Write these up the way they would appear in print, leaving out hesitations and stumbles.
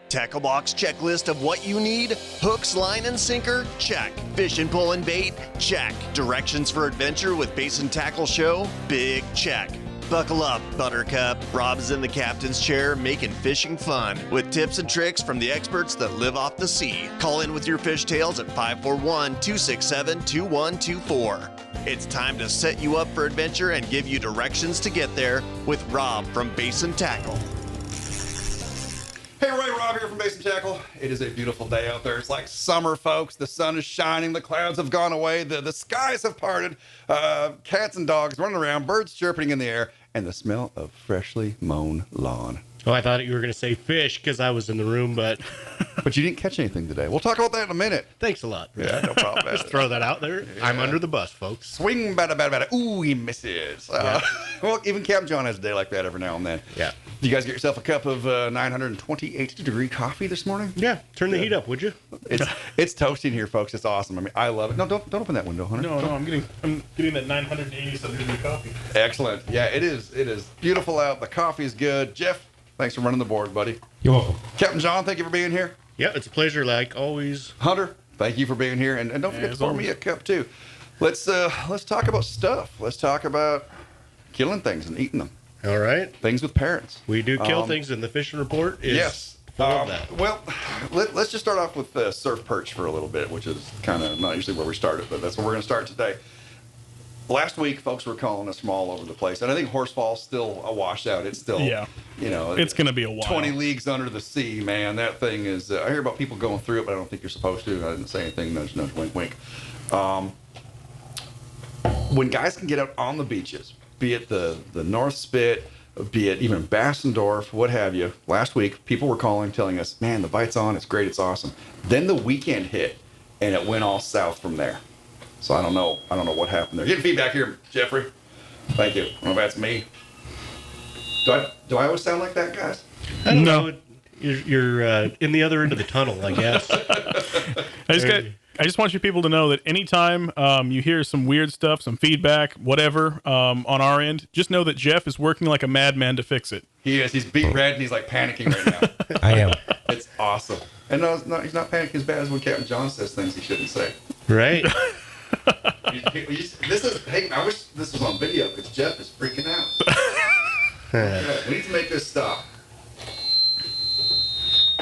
Tackle box checklist of what you need? Hooks, line, and sinker? Check. Fish and pull and bait? Check. Directions for adventure with Basin Tackle Show? Big check. Buckle up, Buttercup. Rob's in the captain's chair making fishing fun with tips and tricks from the experts that live off the sea. Call in with your fish tales at 541-267-2124. It's time to set you up for adventure and give you directions to get there with Rob from Basin Tackle. Hey everybody, Rob here from Basin Tackle. It is a beautiful day out there. It's like summer, folks. The sun is shining. The clouds have gone away. The skies have parted. Cats and dogs running around. Birds chirping in the air. And the smell of freshly mown lawn. Oh, I thought you were going to say fish because I was in the room, but... But you didn't catch anything today. We'll talk about that in a minute. Thanks a lot. Yeah, no problem. Just throw that out there. Yeah. I'm under the bus, folks. Swing, bada, bada, bada. Ooh, he misses. Yeah. Well, even Captain John has a day like that every now and then. Yeah. You guys get yourself a cup of 928-degree coffee this morning? Yeah. Turn the heat up, would you? It's toasting here, folks. It's awesome. I mean, I love it. No, don't open that window, Hunter. No, I'm getting that 980-something coffee. Excellent. Yeah, it is. It is beautiful out. The coffee is good. Jeff, thanks for running the board, buddy. You're welcome. Captain John, thank you for being here. Yeah, it's a pleasure, like always. Hunter, thank you for being here, and don't forget to pour me a cup too. Let's talk about stuff. Let's talk about killing things and eating them. All right. Things with parents. We do kill things, and the fishing report is full of that. Well, let's just start off with surf perch for a little bit, which is kind of not usually where we started, but that's where we're going to start today. Last week, folks were calling us from all over the place, and I think Horsefall's still a washout. It's still, it's going to be a while. 20 leagues under the sea, man. That thing is. I hear about people going through it, but I don't think you're supposed to. I didn't say anything. Nudge, nudge, wink, wink. When guys can get out on the beaches, be it the North Spit, be it even Bassendorf, what have you. Last week, people were calling, telling us, "Man, the bite's on. It's great. It's awesome." Then the weekend hit, and it went all south from there. So I don't know what happened there. Getting feedback here, Jeffrey. Thank you. I don't know if that's me. Do I always sound like that, guys? I don't know. You're in the other end of the tunnel, I guess. I just want you people to know that anytime you hear some weird stuff, some feedback, whatever, on our end, just know that Jeff is working like a madman to fix it. He is. He's beat red and he's like panicking right now. I am. It's awesome. And no, he's not panicking as bad as when Captain John says things he shouldn't say. Right. I wish this was on video because Jeff is freaking out. We need to make this stop.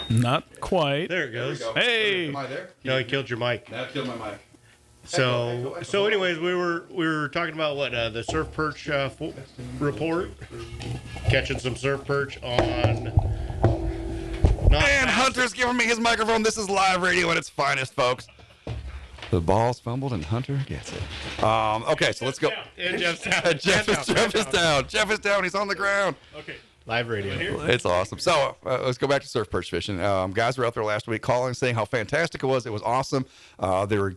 Not quite. There it goes. There we go. Hey. Am I there? No, he killed your mic. Now I killed my mic. So anyways, we were talking about what the surf perch report, catching some surf perch on. And Hunter's giving me his microphone. This is live radio at its finest, folks. The ball's fumbled and Hunter gets it. Okay, so let's go. And Jeff's down. Jeff is down. Jeff is down. He's on the ground. Okay. Live radio. It's awesome. So let's go back to surf perch fishing. Guys were out there last week calling, saying how fantastic it was. It was awesome. They were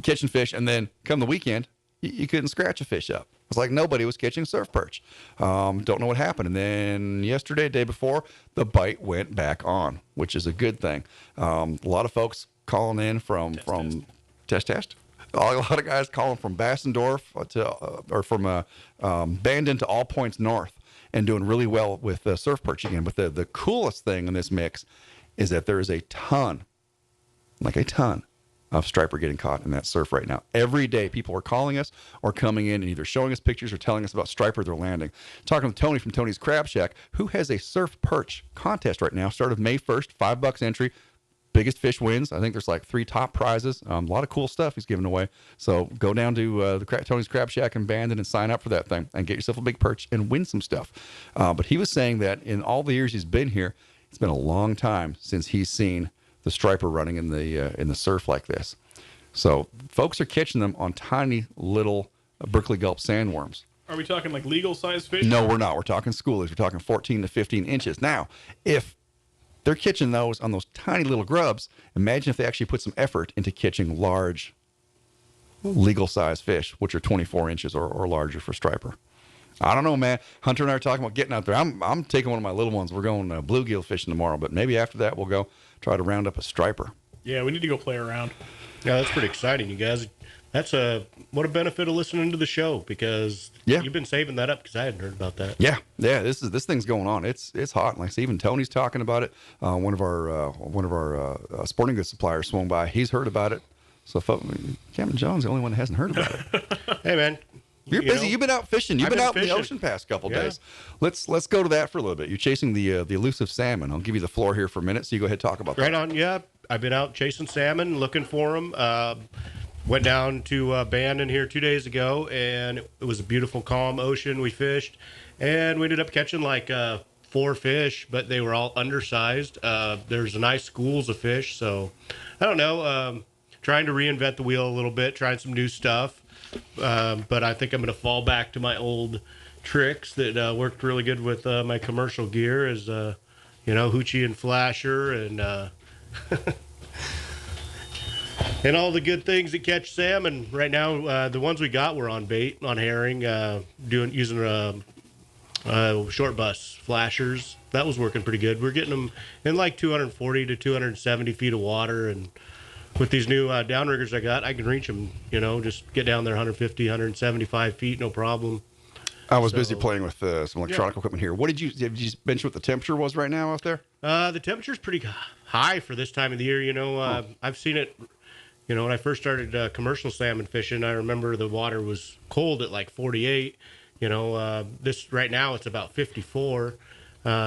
catching fish, and then come the weekend, you couldn't scratch a fish up. It's like nobody was catching surf perch. Don't know what happened. And then yesterday, day before, the bite went back on, which is a good thing. A lot of folks calling in from Test. A lot of guys calling from Bassendorf or from Bandon to All Points North and doing really well with surf perch again. But the coolest thing in this mix is that there is a ton of striper getting caught in that surf right now. Every day people are calling us or coming in and either showing us pictures or telling us about striper they're landing. Talking with Tony from Tony's Crab Shack, who has a surf perch contest right now. Started May 1st, $5 entry. Biggest fish wins. I think there's like 3 top prizes. A lot of cool stuff he's giving away. So go down to Tony's Crab Shack in Bandon and sign up for that thing and get yourself a big perch and win some stuff. But he was saying that in all the years he's been here, it's been a long time since he's seen the striper running in the surf like this. So folks are catching them on tiny little Berkeley Gulp sandworms. Are we talking like legal size fish? No, we're not. We're talking schoolies. We're talking 14 to 15 inches. Now, if they're catching those on those tiny little grubs, imagine if they actually put some effort into catching large legal size fish, which are 24 inches or larger for striper. I don't know, man. Hunter and I are talking about getting out there. I'm taking one of my little ones. We're going bluegill fishing tomorrow, but maybe after that we'll go try to round up a striper. Yeah, we need to go play around. Yeah, that's pretty exciting, you guys. That's what a benefit of listening to the show, because you've been saving that up, because I hadn't heard about that. Yeah. This thing's going on. It's hot. Like even Tony's talking about it. One of our sporting goods suppliers swung by. He's heard about it. So Captain John's the only one that hasn't heard about it. Hey man, you're busy. You've been out fishing. You've been out in the ocean past couple days. Let's go to that for a little bit. You're chasing the elusive salmon. I'll give you the floor here for a minute. So you go ahead and talk about that. Right on. Yeah, I've been out chasing salmon, looking for them. Went down to Basin here 2 days ago, and it was a beautiful, calm ocean. We fished, and we ended up catching like 4 fish, but they were all undersized. There's nice schools of fish, so I don't know. Trying to reinvent the wheel a little bit, trying some new stuff, but I think I'm going to fall back to my old tricks that worked really good with my commercial gear, as hoochie and flasher and and all the good things that catch salmon. Right now, the ones we got were on bait, on herring, using short bus flashers. That was working pretty good. We're getting them in like 240 to 270 feet of water, and with these new downriggers I can reach them, just get down there 150, 175 feet, no problem. I was busy playing with some electronic equipment here. Did you mention what the temperature was right now out there? The temperature's pretty high for this time of the year. I've seen it, when I first started commercial salmon fishing. I remember the water was cold at like 48. This right now it's about 54.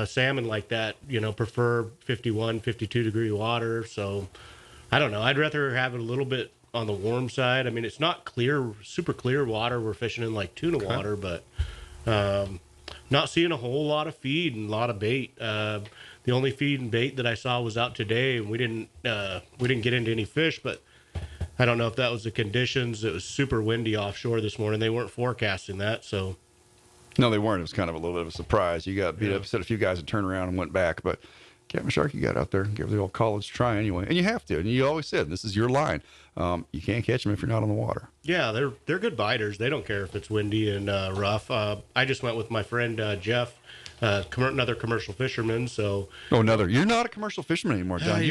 Salmon like that, prefer 51, 52 degree water. So I don't know. I'd rather have it a little bit on the warm side. I mean, it's not clear, super clear water. We're fishing in like tuna water, but not seeing a whole lot of feed and a lot of bait. The only feed and bait that I saw was out today, and we didn't get into any fish, but I don't know if that was the conditions. It was super windy offshore this morning. They weren't forecasting that, so. No, they weren't. It was kind of a little bit of a surprise. You got beat up, said a few guys had turned around and went back, but Captain Shark, you got out there and gave the old college try anyway. And you have to. And you always said, this is your line. You can't catch them if you're not on the water. Yeah, they're good biters. They don't care if it's windy and rough. I just went with my friend Jeff, another commercial fisherman. So. Oh, another. You're not a commercial fisherman anymore, John.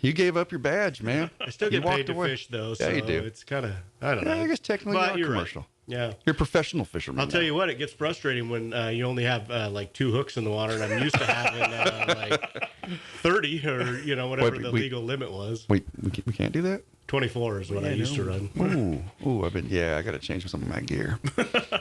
You gave up your badge, man. I still get paid to fish, though. So you do. It's kind of, I don't know. I guess technically you're commercial. Right. Yeah. You're a professional fisherman. I'll tell you what, it gets frustrating when you only have like 2 hooks in the water, and I'm used to having like 30 or, whatever the legal limit was. We can't do that? 24 is what I used to run. Ooh, I got to change some of my gear.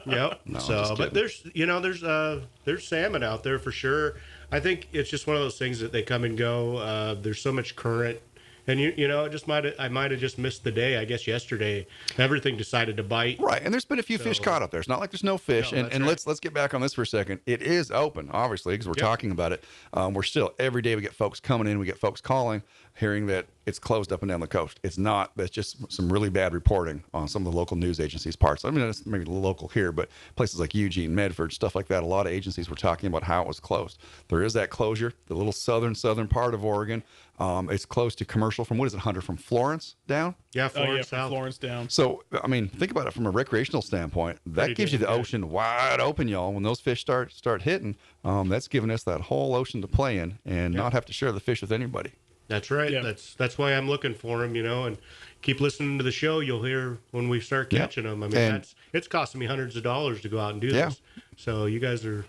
Yep. No, but there's salmon out there for sure. I think it's just one of those things that they come and go. There's so much current. And I might have just missed the day. I guess yesterday, everything decided to bite. Right, and there's been a few fish caught out there. It's not like there's no fish. No, and let's get back on this for a second. It is open, obviously, because we're talking about it. We're still every day we get folks coming in, we get folks calling, hearing that it's closed up and down the coast. It's not. That's just some really bad reporting on some of the local news agencies' parts. I mean, it's maybe local here, but places like Eugene, Medford, stuff like that. A lot of agencies were talking about how it was closed. There is that closure. The little southern part of Oregon. It's close to commercial from, what is it, Hunter, from Florence down? Yeah, Florence from Florence down. So, I mean, think about it from a recreational standpoint. That gives you the ocean wide open, y'all. When those fish start hitting, that's giving us that whole ocean to play in and not have to share the fish with anybody. That's right. Yeah. That's why I'm looking for them, and keep listening to the show. You'll hear when we start catching them. I mean, it's costing me hundreds of dollars to go out and do this. So you guys are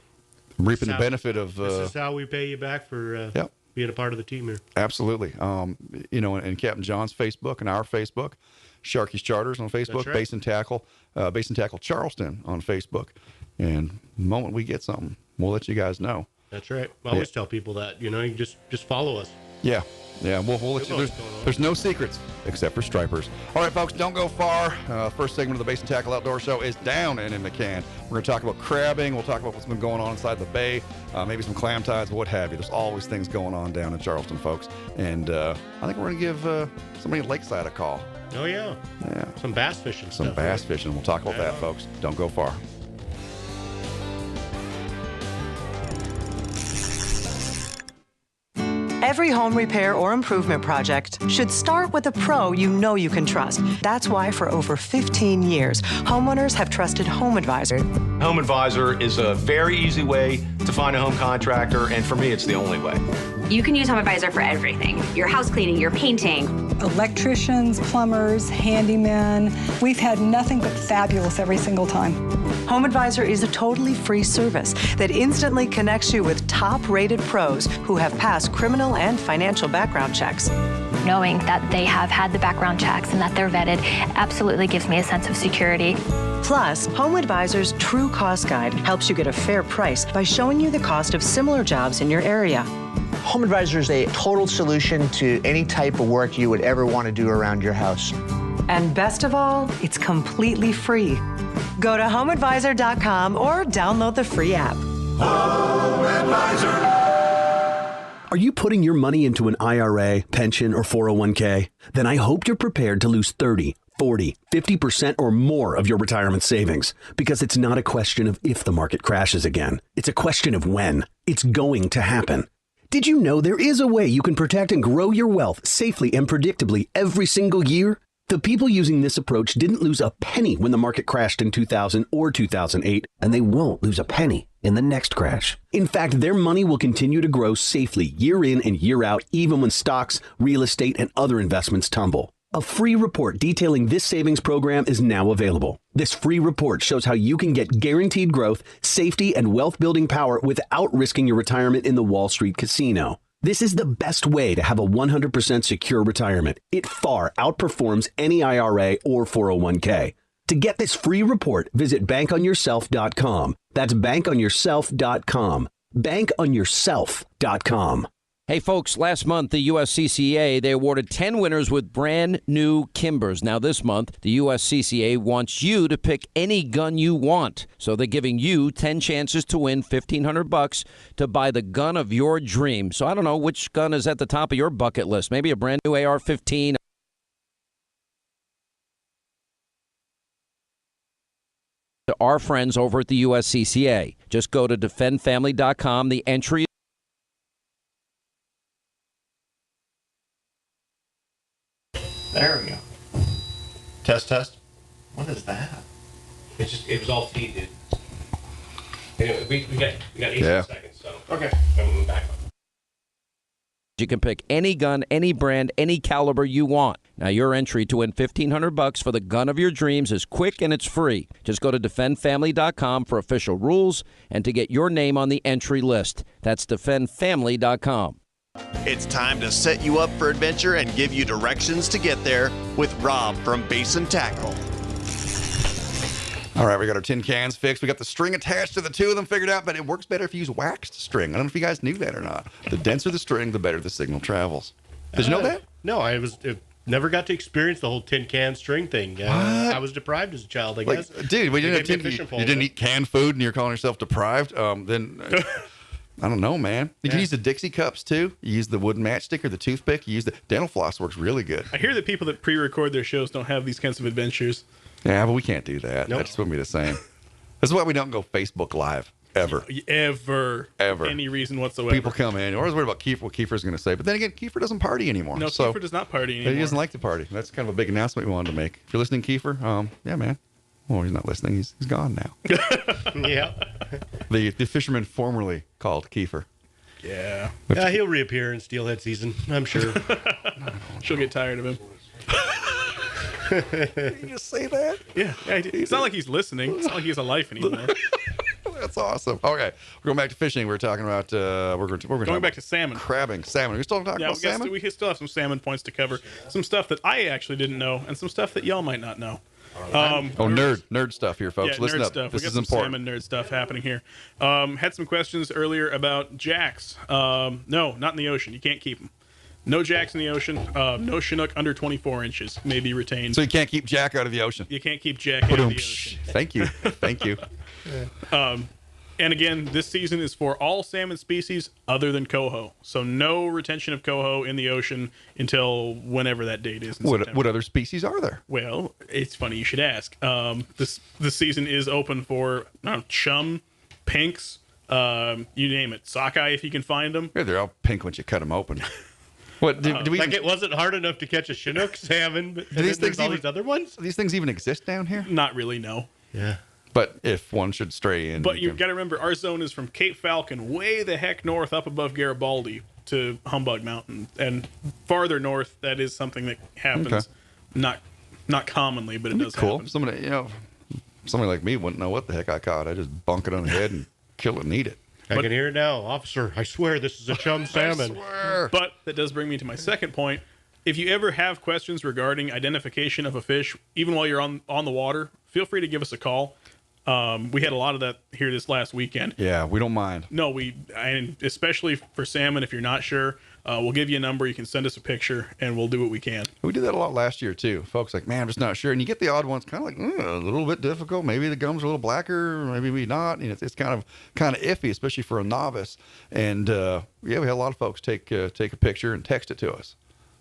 reaping the benefit of. This is how we pay you back for being a part of the team here. Absolutely. And Captain John's Facebook and our Facebook, Sharky's Charters on Facebook, right. Basin Tackle Charleston on Facebook. And the moment we get something, we'll let you guys know. That's right. I always tell people that, you just follow us. Yeah. We'll let you. There's no secrets except for stripers. All right, folks, don't go far. First segment of the Basin Tackle Outdoor Show is down and in the can. We're going to talk about crabbing. We'll talk about what's been going on inside the bay, maybe some clam tides, what have you. There's always things going on down in Charleston, folks. And I think we're going to give somebody at Lakeside a call. Oh, yeah. Some bass fishing stuff. Some bass fishing. We'll talk about that, folks. Don't go far. Every home repair or improvement project should start with a pro you know you can trust. That's why for over 15 years, homeowners have trusted Home Advisor. Home Advisor is a very easy way to find a home contractor, and for me, it's the only way. You can use HomeAdvisor for everything. Your house cleaning, your painting. Electricians, plumbers, handymen. We've had nothing but fabulous every single time. HomeAdvisor is a totally free service that instantly connects you with top-rated pros who have passed criminal and financial background checks. Knowing that they have had the background checks and that they're vetted absolutely gives me a sense of security. Plus, HomeAdvisor's True Cost Guide helps you get a fair price by showing you the cost of similar jobs in your area. HomeAdvisor is a total solution to any type of work you would ever want to do around your house. And best of all, it's completely free. Go to HomeAdvisor.com or download the free app. HomeAdvisor. Are you putting your money into an IRA, pension, or 401k? Then I hope you're prepared to lose 30, 40, 50% or more of your retirement savings, because it's not a question of if the market crashes again. It's a question of when. It's going to happen. Did you know there is a way you can protect and grow your wealth safely and predictably every single year? The people using this approach didn't lose a penny when the market crashed in 2000 or 2008, and they won't lose a penny in the next crash. In fact, their money will continue to grow safely year in and year out, even when stocks, real estate, and other investments tumble. A free report detailing this savings program is now available. This free report shows how you can get guaranteed growth, safety, and wealth-building power without risking your retirement in the Wall Street casino. This is the best way to have a 100% secure retirement. It far outperforms any IRA or 401k. To get this free report, visit bankonyourself.com. That's bankonyourself.com. Bankonyourself.com. Hey folks, last month the USCCA, they awarded 10 winners with brand new Kimbers. Now this month, the USCCA wants you to pick any gun you want. So they're giving you 10 chances to win $1,500 to buy the gun of your dream. So I don't know which gun is at the top of your bucket list. Maybe a brand new AR-15. To our friends over at the USCCA. Just go to defendfamily.com. The entry. There we go. Test. What is that? It was all feed, dude. Anyway, we got 18 seconds, so. Okay. I'm moving back up. You can pick any gun, any brand, any caliber you want. Now, your entry to win $1,500 for the gun of your dreams is quick and it's free. Just go to defendfamily.com for official rules and to get your name on the entry list. That's defendfamily.com. It's time to set you up for adventure and give you directions to get there with Rob from Basin Tackle. All right, we got our tin cans fixed. We got the string attached to the two of them figured out, but it works better if you use waxed string. I don't know if you guys knew that or not. The denser the string, the better the signal travels. Did you know that? No, I never got to experience the whole tin can string thing. I was deprived as a child, I guess. Dude, you didn't eat canned food and you're calling yourself deprived? Then... I don't know, man. You can use the Dixie cups, too. You use the wooden matchstick or the toothpick. You use the dental floss works really good. I hear that people that pre-record their shows don't have these kinds of adventures. Yeah, but we can't do that. Nope. That just wouldn't be the same. That's why we don't go Facebook Live, ever. Ever. Any reason whatsoever. People come in. You're always worried about Kiefer, what Kiefer's going to say. But then again, Kiefer doesn't party anymore. No, Kiefer does not party anymore. He doesn't like to party. That's kind of a big announcement we wanted to make. If you're listening, Kiefer, yeah, man. Well, he's not listening. He's gone now. Yeah. The fisherman formerly called Kiefer. Yeah. Yeah, he'll reappear in Steelhead season, I'm sure. She'll get tired of him. You just say that? Yeah. It's not like he's listening. It's not like he has a life anymore. That's awesome. Okay, we're going back to fishing. We're talking about we're going back to salmon, crabbing, salmon. We're still talking about salmon. We still have some salmon points to cover. Some stuff that I actually didn't know, and some stuff that y'all might not know. Nerd stuff here, folks. Yeah, Listen nerd up. Stuff. This we got is some important. salmon nerd stuff happening here. Had some questions earlier about jacks. No, not in the ocean. You can't keep them. No jacks in the ocean. No Chinook under 24 inches may be retained. So you can't keep jack out of the ocean. You can't keep jack out of the ocean. Thank you. Thank you. And again, this season is for all salmon species other than coho. So no retention of coho in the ocean until whenever that date is. What other species are there? Well, it's funny you should ask. This season is open for chum, pinks, you name it, sockeye if you can find them. Yeah, they're all pink once you cut them open. What do we? Like it wasn't hard enough to catch a Chinook salmon, but there's all these other ones. Do these things even exist down here? Not really, no. Yeah. But if one should stray in. But you've got to remember, our zone is from Cape Falcon way the heck north up above Garibaldi. to Humbug Mountain, and farther north, that is something that happens. Okay. Not commonly, but it does Cool. happen. Somebody like me wouldn't know what the heck I caught. I just bunk it on the head and kill it and eat it. I can hear it now. Officer, I swear this is a chum salmon. But that does bring me to my second point. If you ever have questions regarding identification of a fish, even while you're on the water, feel free to give us a call. We had a lot of that here this last weekend. Yeah, we don't mind. No, and especially for salmon, if you're not sure, we'll give you a number. You can send us a picture, and we'll do what we can. We did that a lot last year, too. Folks like, man, I'm just not sure. And you get the odd ones, kind of like, a little bit difficult. Maybe the gums are a little blacker, maybe not. It's kind of iffy, especially for a novice. And, we had a lot of folks take a picture and text it to us.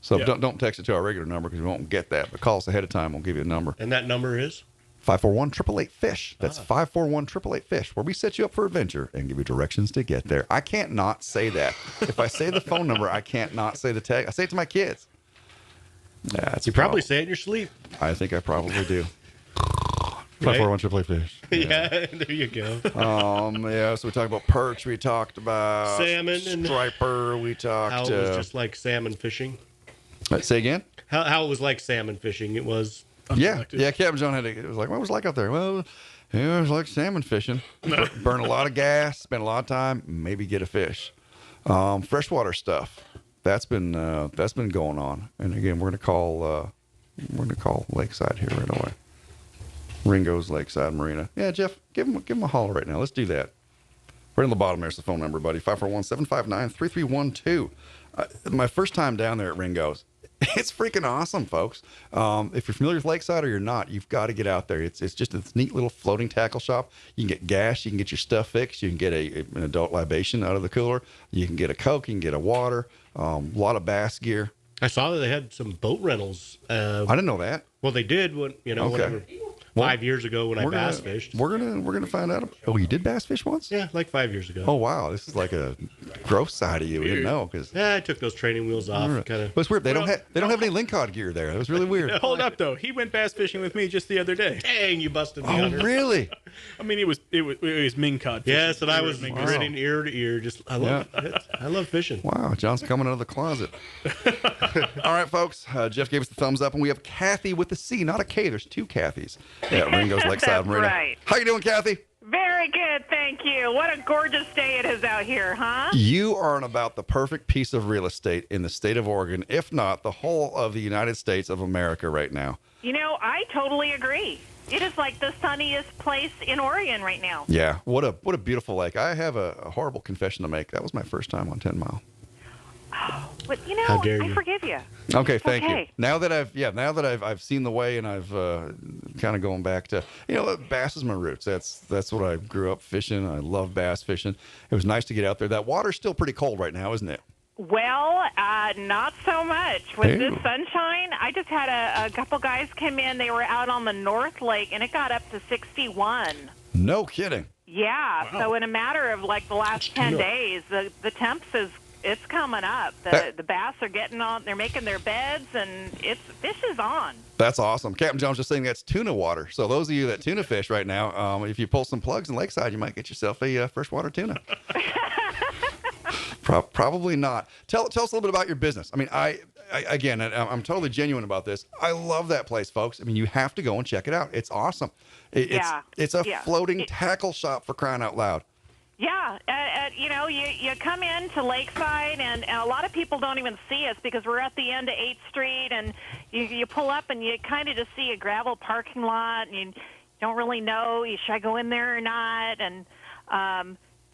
So don't text it to our regular number because we won't get that. But call us ahead of time. We'll give you a number. And that number is? 541-888-FISH. That's 541-888-FISH, where we set you up for adventure and give you directions to get there. I can't not say that. If I say the phone number, I can't not say the tag. I say it to my kids. You probably say it in your sleep. I think I probably do. 541-888-FISH. Yeah, there you go. So we talked about perch. We talked about salmon and striper. We talked how it was just like salmon fishing. Say again? How it was like salmon fishing. It was. Yeah. Captain John it was like, what was it like out there? Well, it was like salmon fishing. Burn a lot of gas, spend a lot of time, maybe get a fish. Freshwater stuff. That's been going on. And again, we're gonna call Lakeside here right away. Ringo's Lakeside Marina. Yeah, Jeff, give him a holler right now. Let's do that. Right on the bottom there's the phone number, buddy. 541-759-3312. My first time down there at Ringo's. It's freaking awesome, folks. If you're familiar with Lakeside or you're not, you've got to get out there. It's just this neat little floating tackle shop. You can get gas. You can get your stuff fixed. You can get an adult libation out of the cooler. You can get a Coke. You can get a water. A lot of bass gear. I saw that they had some boat rentals. I didn't know that. Well, they did when whenever, 5 years ago when I bass fished. We're gonna find out. Oh, you did bass fish once? Yeah, like 5 years ago. Oh wow, this is like a gross side of you. We didn't know because I took those training wheels off. Kind of. But it's weird. They don't have any lingcod gear there. It was really weird. Hold up though. He went bass fishing with me just the other day. Dang, you busted me. Oh really? I mean, it was mingcod fishing. Yes, and I was grinning ear to ear. I love it. I love fishing. Wow, John's coming out of the closet. All right, folks. Jeff gave us the thumbs up, and we have Kathy with the C, not a K. There's two Kathys. Yeah, Ringo's Lakeside Marina. Right. How you doing, Kathy? Very good, thank you. What a gorgeous day it is out here, huh? You are on about the perfect piece of real estate in the state of Oregon, if not the whole of the United States of America right now. You know, I totally agree. It is like the sunniest place in Oregon right now. Yeah, what a beautiful lake. I have a horrible confession to make. That was my first time on 10 Mile. Oh, but How dare you. I forgive you. Okay, thank you. Now that I've seen the way and I've kind of going back to bass is my roots. That's what I grew up fishing. I love bass fishing. It was nice to get out there. That water's still pretty cold right now, isn't it? Well, not so much. With this sunshine, I just had a couple guys come in. They were out on the North Lake, and it got up to 61. No kidding. Yeah. Wow. So in a matter of like the last 10 days, the temps it's coming up. The bass are getting on. They're making their beds, and fish is on. That's awesome. Captain Jones just saying that's tuna water. So those of you that tuna fish right now, if you pull some plugs in Lakeside, you might get yourself a freshwater tuna. Probably not. Tell us a little bit about your business. I mean, I'm totally genuine about this. I love that place, folks. I mean, you have to go and check it out. It's awesome. It's a floating tackle shop, for crying out loud. Yeah, you come in to Lakeside, and a lot of people don't even see us because we're at the end of 8th Street, and you pull up, and you kind of just see a gravel parking lot, and you don't really know, should I go in there or not, and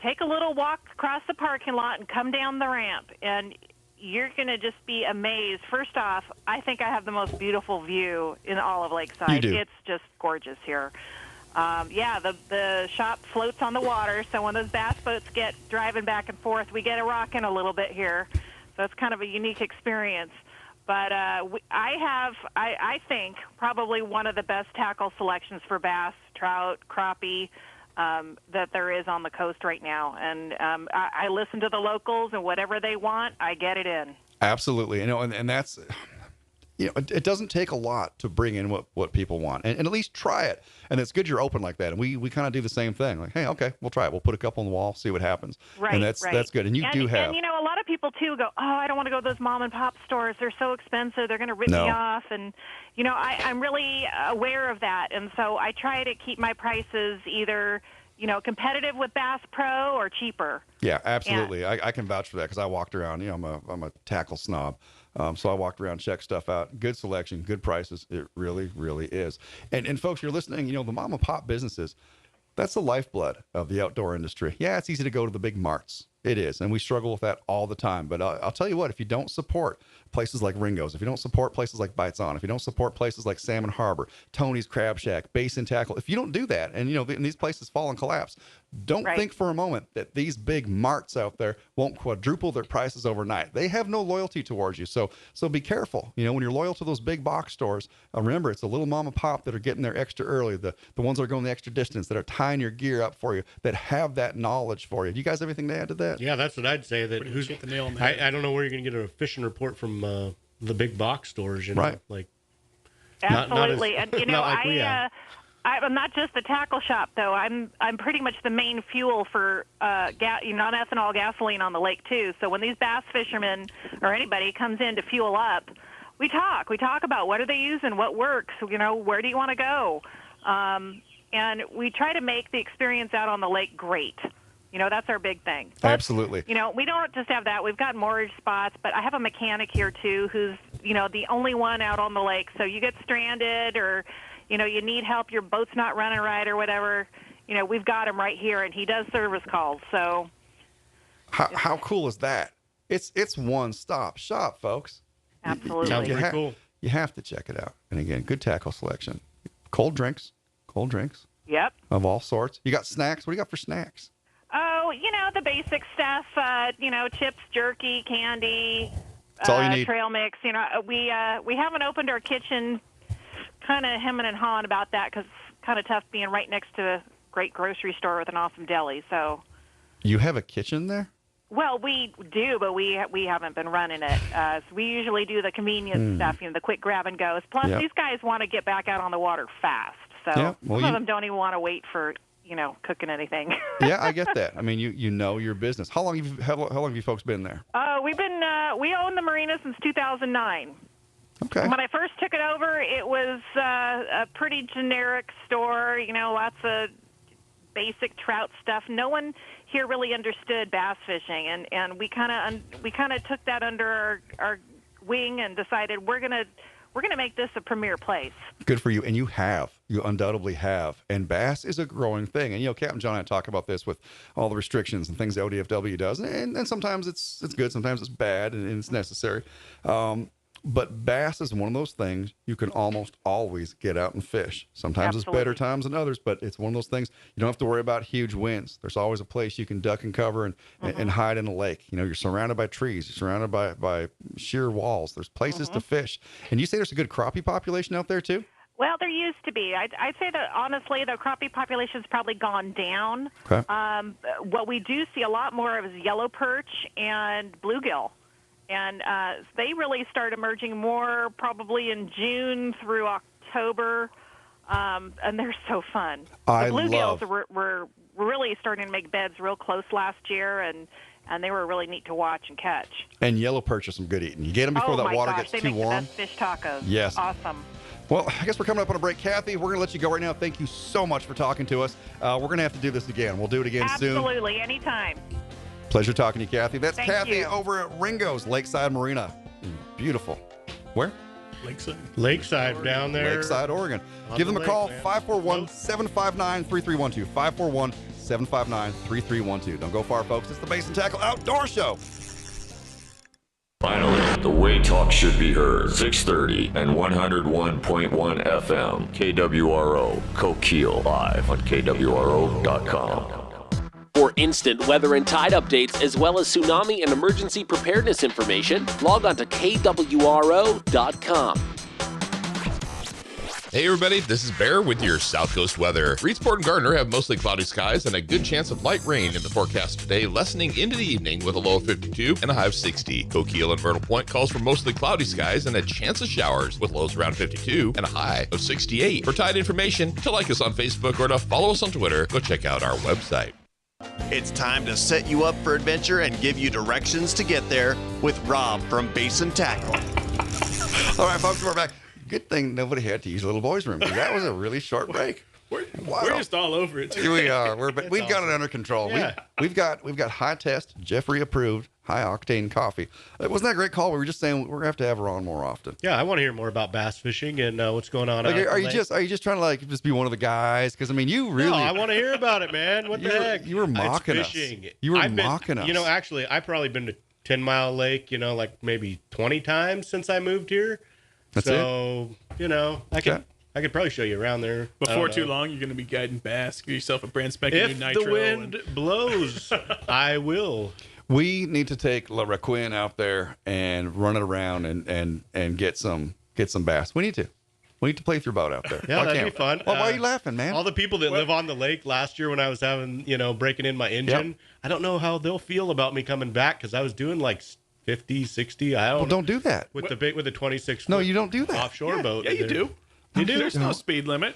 take a little walk across the parking lot and come down the ramp, and you're going to just be amazed. First off, I think I have the most beautiful view in all of Lakeside. You do. It's just gorgeous here. The shop floats on the water, so when those bass boats get driving back and forth, we get a rocking a little bit here. So it's kind of a unique experience. But I think, probably one of the best tackle selections for bass, trout, crappie that there is on the coast right now. And I listen to the locals, and whatever they want, I get it in. Absolutely. And that's... it doesn't take a lot to bring in what people want, and at least try it. And it's good you're open like that. And we kind of do the same thing. Like, hey, okay, we'll try it. We'll put a couple on the wall, see what happens. Right, and that's good. And you do have. And a lot of people too go, oh, I don't want to go to those mom and pop stores. They're so expensive. They're going to rip me off. And I'm really aware of that. And so I try to keep my prices either competitive with Bass Pro or cheaper. Yeah, absolutely. I can vouch for that because I walked around. I'm a tackle snob. So I walked around, checked stuff out. Good selection, good prices. It really, really is. And folks, you're listening, the mom and pop businesses, that's the lifeblood of the outdoor industry. Yeah, it's easy to go to the big marts. It is. And we struggle with that all the time. But I'll tell you what, if you don't support places like Ringo's, if you don't support places like Bites On, if you don't support places like Salmon Harbor, Tony's Crab Shack, Basin Tackle, if you don't do that, and and these places fall and collapse, don't think for a moment that these big marts out there won't quadruple their prices overnight. They have no loyalty towards you. So be careful. When you're loyal to those big box stores, remember, it's the little mom and pop that are getting there extra early, the ones that are going the extra distance, that are tying your gear up for you, that have that knowledge for you. Do you guys have anything to add to that? Yeah, that's what I'd say. That who's hit the nail on the head. I don't know where you're going to get a fishing report from the big box stores, right? Like absolutely. Not and I'm not just the tackle shop though. I'm pretty much the main fuel for non-ethanol gasoline on the lake too. So when these bass fishermen or anybody comes in to fuel up, we talk about what are they using, what works, where do you want to go, and we try to make the experience out on the lake great. That's our big thing. Plus, absolutely. We don't just have that. We've got moorage spots, but I have a mechanic here too who's the only one out on the lake. So you get stranded or you need help, your boat's not running right or whatever, we've got him right here, and he does service calls. So how cool is that? It's one-stop shop, folks. Absolutely. Sounds pretty cool. You have to check it out. And again, good tackle selection. Cold drinks. Yep. Of all sorts. You got snacks. What do you got for snacks? Oh, the basic stuff, chips, jerky, candy, that's all you need. Trail mix. We haven't opened our kitchen, kind of hemming and hawing about that because it's kind of tough being right next to a great grocery store with an awesome deli. So you have a kitchen there? Well, we do, but we haven't been running it. So we usually do the convenience stuff, the quick grab and goes. Plus, these guys want to get back out on the water fast. So some of them don't even want to wait for cooking anything. Yeah, I get that. I mean, you know your business. How long have you folks been there? We own the marina since 2009. Okay. When I first took it over, it was a pretty generic store. Lots of basic trout stuff. No one here really understood bass fishing, and we kind of took that under our wing and decided we're gonna make this a premier place. Good for you. And you undoubtedly have. And bass is a growing thing. And, Captain John and I talk about this with all the restrictions and things that ODFW does. And sometimes it's good, sometimes it's bad, and it's necessary. But bass is one of those things you can almost always get out and fish. Sometimes It's better times than others, but it's one of those things you don't have to worry about huge winds. There's always a place you can duck and cover and hide in a lake. You're surrounded by trees. You're surrounded by sheer walls. There's places to fish. And you say there's a good crappie population out there too? Well, there used to be. I'd say that, honestly, the crappie population's probably gone down. Okay. What we do see a lot more of is yellow perch and bluegill. And they really start emerging more probably in June through October, and they're so fun. The bluegills were really starting to make beds real close last year, and they were really neat to watch and catch. And yellow perch are some good eating. You get them before that water gets too warm. They make the best fish tacos. Yes. Awesome. Well, I guess we're coming up on a break. Kathy, we're going to let you go right now. Thank you so much for talking to us. We're going to have to do this again. We'll do it again soon. Absolutely, anytime. Pleasure talking to you, Kathy. That's Thank Kathy you. over at Ringo's Lakeside Marina. Beautiful. Where? Lakeside down there. Lakeside, Oregon. Give them a call, 541-759-3312. 541-759-3312. Don't go far, folks. It's the Basin Tackle Outdoor Show. Finally, the way talk should be heard. 630 and 101.1 FM. KWRO. Coquille live on KWRO.com. For instant weather and tide updates, as well as tsunami and emergency preparedness information, log on to KWRO.com. Hey everybody, this is Bear with your South Coast weather. Reedsport and Gardner have mostly cloudy skies and a good chance of light rain in the forecast today, lessening into the evening with a low of 52 and a high of 60. Coquille and Vernal Point calls for mostly cloudy skies and a chance of showers with lows around 52 and a high of 68. For tide information, to like us on Facebook or to follow us on Twitter, go check out our website. It's time to set you up for adventure and give you directions to get there with Rob from Basin Tackle. All right, folks, we're back. Good thing nobody had to use a little boys' room, because that was a really short break. We're just all over it. Here we are. We've got it under control. Yeah. We've got high test, Jeffrey approved, high octane coffee. Wasn't that a great call? We were just saying we're gonna have to have her on more often. Yeah, I want to hear more about bass fishing and what's going on. Like, out are you lake. just trying to like just be one of the guys? Because I mean, you really. No, I want to hear about it, man. What the heck? You were mocking us. Fishing. You were I've been, mocking us. You know, actually, I've probably been to 10 Mile Lake. You know, like maybe 20 times since I moved here. That's so, you know, I could probably show you around there. Before too long, you're going to be guiding bass. Give yourself a brand spanking new If nitro. the wind blows, I will. We need to take La Raquin out there and run it around and get some bass. We need to play with your boat out there. Yeah, that'd be fun. Well, why are you laughing, man? All the people that live on the lake last year when I was having, breaking in my engine, I don't know how they'll feel about me coming back because I was doing like 50, 60. Don't do that. With the 26 No, you don't do that. offshore boat. Yeah, you do. You do? There's no speed limit.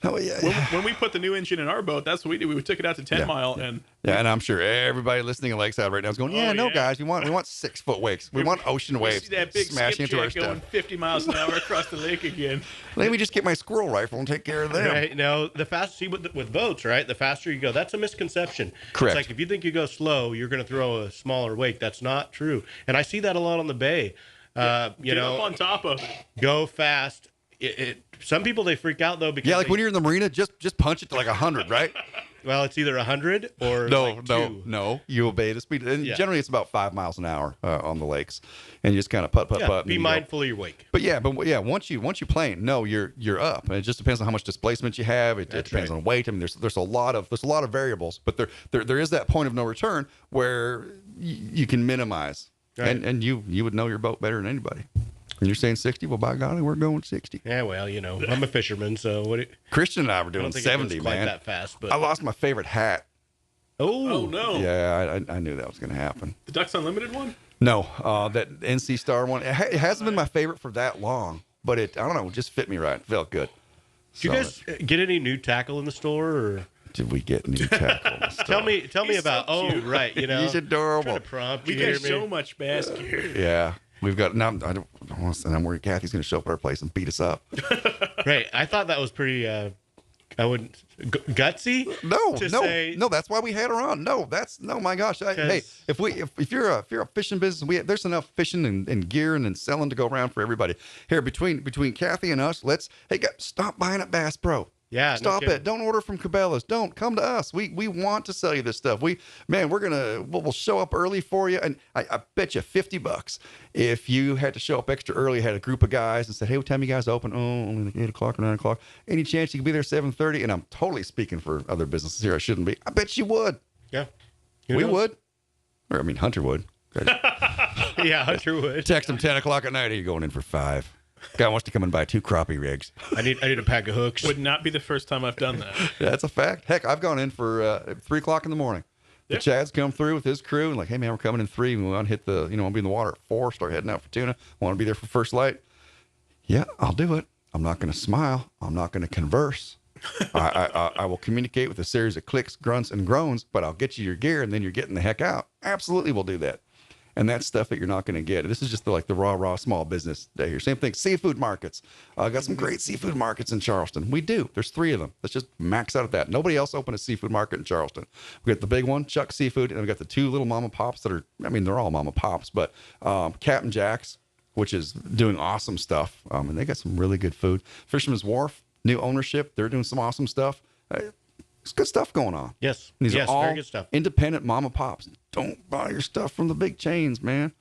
Oh, yeah. When we put the new engine in our boat, that's what we did. We took it out to 10 Mile and and I'm sure everybody listening in Lakeside right now is going, guys, we want 6 foot wakes. We want ocean waves see that big smashing into our skipjack going stuff. 50 miles an hour across the lake again. Let me just get my squirrel rifle and take care of them. Right. Now, the faster, with boats, right? The faster you go, that's a misconception. Correct. It's like if you think you go slow, you're going to throw a smaller wake. That's not true. And I see that a lot on the bay. Get up on top of it. Go fast. Some people, they freak out, though, because when you're in the marina, just punch it to like 100, right? Well, it's either 100 or no. You obey the speed. And generally, it's about 5 miles an hour on the lakes, and you just kind of putt. Be mindful of your wake. But once you plane, you're up, and it just depends on how much displacement you have. It depends on weight. I mean, there's a lot of variables, but there is that point of no return where you can minimize, and you would know your boat better than anybody. And you're saying 60? Well, by golly, we're going 60. Yeah, well, I'm a fisherman, so Christian and I were doing 70, quite man. that fast, but I lost my favorite hat. Oh no! Yeah, I knew that was going to happen. The Ducks Unlimited one? No, that NC Star one. It hasn't been my favorite for that long, but I don't know, it just fit me right. It felt good. Did you guys get any new tackle in the store, or did we get new tackle in the store? Tell me about. So cute. Right, He's adorable. We got so much bass gear. Yeah. We've got now. I don't want to say I'm worried Kathy's going to show up at our place and beat us up. Right. I thought that was pretty. I wouldn't gutsy. No. That's why we had her on. No, my gosh. Hey, if you're a fishing business, there's enough fishing and gear and selling to go around for everybody. Here between Kathy and us, stop buying at Bass Pro. Yeah, stop it. Don't order from Cabela's. Don't come to us. We want to sell you this stuff. We'll show up early for you, and I bet you $50 if you had to show up extra early, had a group of guys and said, hey, what time you guys open? Oh, only like 8 o'clock or 9 o'clock. Any chance you could be there 7:30? And I'm totally speaking for other businesses here. I shouldn't be. I bet you would. Yeah, we would. Or Hunter would. Yeah, Hunter would. Text him 10 o'clock at night. Are you going in for 5? Guy wants to come and buy 2 crappie rigs. I need a pack of hooks. Would not be the first time I've done that. That's a fact. Heck, I've gone in for 3 o'clock in the morning. The Chad's come through with his crew and like, hey man, we're coming in 3. We want to hit want to be in the water at 4. Start heading out for tuna. Want to be there for first light. Yeah, I'll do it. I'm not going to smile. I'm not going to converse. I will communicate with a series of clicks, grunts, and groans. But I'll get you your gear, and then you're getting the heck out. Absolutely, we'll do that. And that's stuff that you're not going to get. This is just the raw small business day here. Same thing, seafood markets. Got some great seafood markets in Charleston. We do. There's 3 of them. Let's just max out at that. Nobody else opened a seafood market in Charleston. We got the big one, Chuck Seafood, and we got the 2 little mama pops that are, they're all mama pops, but Captain Jack's, which is doing awesome stuff. And they got some really good food. Fisherman's Wharf, new ownership. They're doing some awesome stuff. It's good stuff going on. Yes. These are all very good stuff. Independent mama pops. Don't buy your stuff from the big chains, man.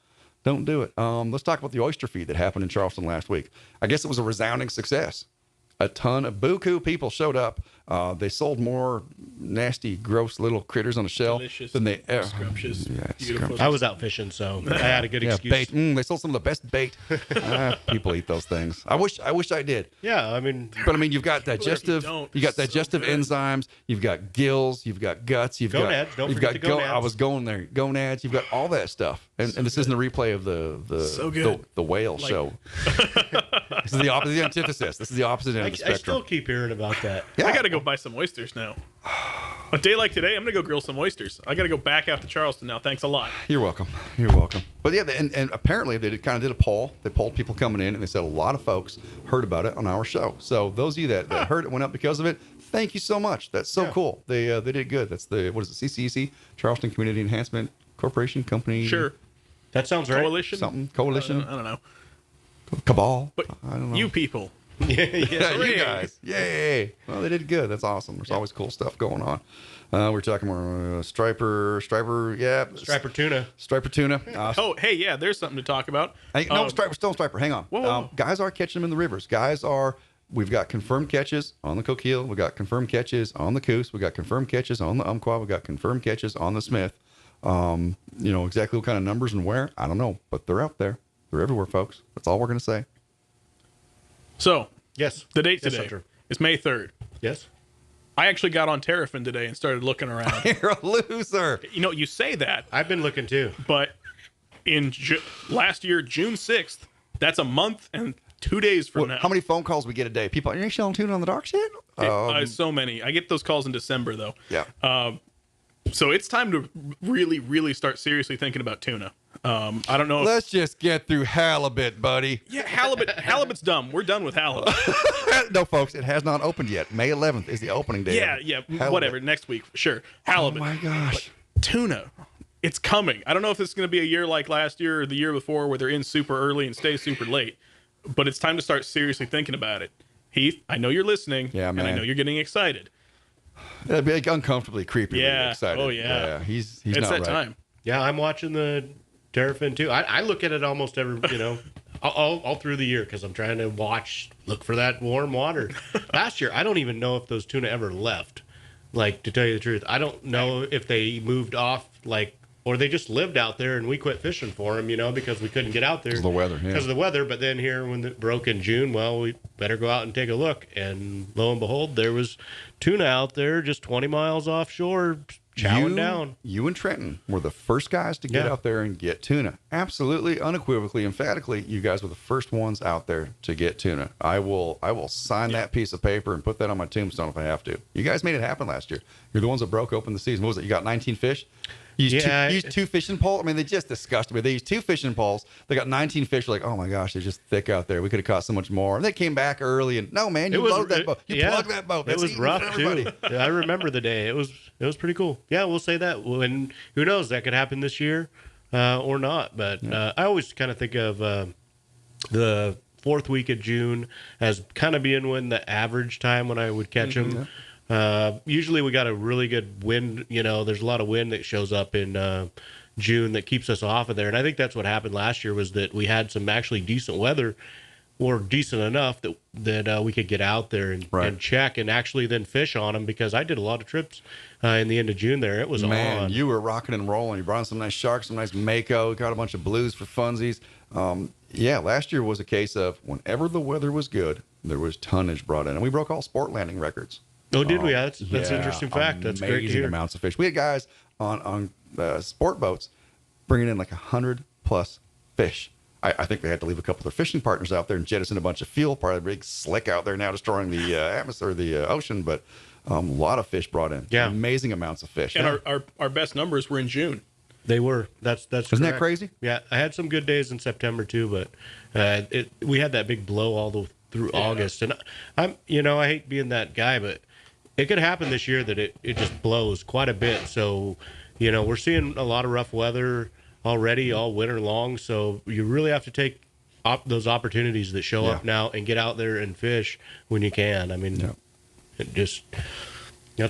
Don't do it. Let's talk about the oyster feed that happened in Charleston last week. I guess it was a resounding success. A ton of buku people showed up. They sold more nasty, gross little critters on the shell than they ever. Scrumptious. Beautiful. I was out fishing, so I had a good excuse. Bait. They sold some of the best bait. People eat those things. I wish I did. Yeah, I mean, but you've got digestive. You got digestive enzymes. You've got gills. You've got guts. You've gonads. got. Don't You've forget got the gonads. I was going there. Gonads. You've got all that stuff. And this isn't a replay of the whale show. This is the opposite. The antithesis. This is the opposite end of the spectrum. I still keep hearing about that. Yeah. I got to go buy some oysters now. A day like today, I'm going to go grill some oysters. I got to go back out to Charleston now. Thanks a lot. You're welcome. You're welcome. But yeah, and apparently they kind of did a poll. They polled people coming in, and they said a lot of folks heard about it on our show. So those of you that heard it went up because of it, thank you so much. That's so cool. They did good. That's what is it? CCEC, Charleston Community Enhancement Corporation Company. Sure. That sounds right. Coalition? Something. Coalition. I don't know. Cabal. But I don't know. you people. Yeah, you guys. Yay. Well, they did good. That's awesome. There's always cool stuff going on. We're talking more striper, yeah. Striper tuna. Striper tuna. Hey, yeah, there's something to talk about. No, stone striper. Hang on. Whoa. Guys are catching them in the rivers. We've got confirmed catches on the Coquille. We've got confirmed catches on the Coos. We've got confirmed catches on the Umpqua. We've got confirmed catches on the Smith. Exactly what kind of numbers and where, I don't know, but they're out there. They're everywhere, folks. That's all we're going to say. So, yes, the date today is May 3rd. Yes. I actually got on Terrafin today and started looking around. You're a loser. You say that. I've been looking too. But in last year, June 6th, that's a month and 2 days from now. How many phone calls we get a day? People, are you selling tuna on the dark shit? So many. I get those calls in December, though. Yeah. So it's time to really, really start seriously thinking about tuna. I don't know. Let's just get through halibut, buddy. Yeah, halibut's dumb. We're done with halibut. No, folks, it has not opened yet. May 11th is the opening day. Yeah, whatever. Next week, sure. Halibut. Oh my gosh. But tuna. It's coming. I don't know if it's going to be a year like last year or the year before where they're in super early and stay super late. But it's time to start seriously thinking about it. Heath, I know you're listening. Yeah, man. And I know you're getting excited. It'd be like uncomfortably creepy. Yeah. Excited. Oh, yeah. He's it's not that right. time. Yeah, I'm watching the Terrafin too. I look at it almost every, all through the year because I'm trying to look for that warm water. Last year, I don't even know if those tuna ever left. Like, to tell you the truth, I don't know if they moved off, or they just lived out there and we quit fishing for them, because we couldn't get out there. Because of the weather, yeah. Because of the weather. But then here, when it broke in June, well, we better go out and take a look. And lo and behold, there was tuna out there just 20 miles offshore chowing down. You and Trenton were the first guys to get out there and get tuna. Absolutely, unequivocally, emphatically, you guys were the first ones out there to get tuna. I will sign that piece of paper and put that on my tombstone if I have to. You guys made it happen last year. You're the ones that broke open the season. What was it? You got 19 fish? You used two fishing poles. I mean, they just disgusted me. They used two fishing poles. They got 19 fish. Like, oh my gosh, they're just thick out there. We could have caught so much more. And they came back early. And no, man, you load that boat. You plug that boat. It was rough too. I remember the day. It was pretty cool. Yeah, we'll say that. And who knows? That could happen this year or not. But I always kind of think of the fourth week of June as kind of being when the average time when I would catch them. Yeah. Usually we got a really good wind, there's a lot of wind that shows up in June that keeps us off of there. And I think that's what happened last year was that we had some actually decent weather or decent enough that we could get out there and check and actually then fish on them because I did a lot of trips in the end of June there. It was on. You were rocking and rolling. You brought in some nice sharks, some nice mako, got a bunch of blues for funsies. Last year was a case of whenever the weather was good, there was tonnage brought in. And we broke all sport landing records. Oh, did we? That's an interesting fact. That's great to hear. Amazing amounts of fish. We had guys on sport boats bringing in like 100+ fish. I think they had to leave a couple of their fishing partners out there and jettison a bunch of fuel. Part of the big slick out there now destroying the atmosphere, the ocean. But a lot of fish brought in. Yeah, amazing amounts of fish. And our best numbers were in June. They were. That's Isn't that crazy? Yeah, I had some good days in September too, but we had that big blow all the through August. And I hate being that guy, but it could happen this year that it just blows quite a bit. So, we're seeing a lot of rough weather already all winter long. So you really have to take those opportunities that show up now and get out there and fish when you can. I mean, that's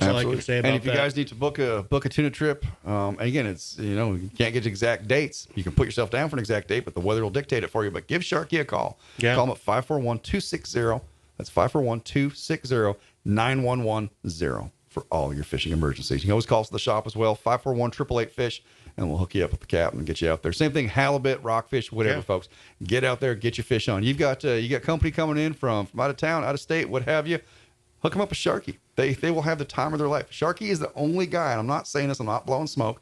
all I can say about that. And if you guys need to book a tuna trip, and again, it's, you can't get exact dates. You can put yourself down for an exact date, but the weather will dictate it for you. But give Sharky a call. Yeah. Call them at 541-260. That's 541-260. 9110 for all your fishing emergencies. You can always call us at the shop as well, 541-888-FISH, and we'll hook you up with the captain and get you out there. Same thing, halibut, rockfish, whatever, folks. Get out there, get your fish on. You got company coming in from out of town, out of state, what have you. Hook them up with Sharky. They will have the time of their life. Sharky is the only guy, and I'm not saying this, I'm not blowing smoke.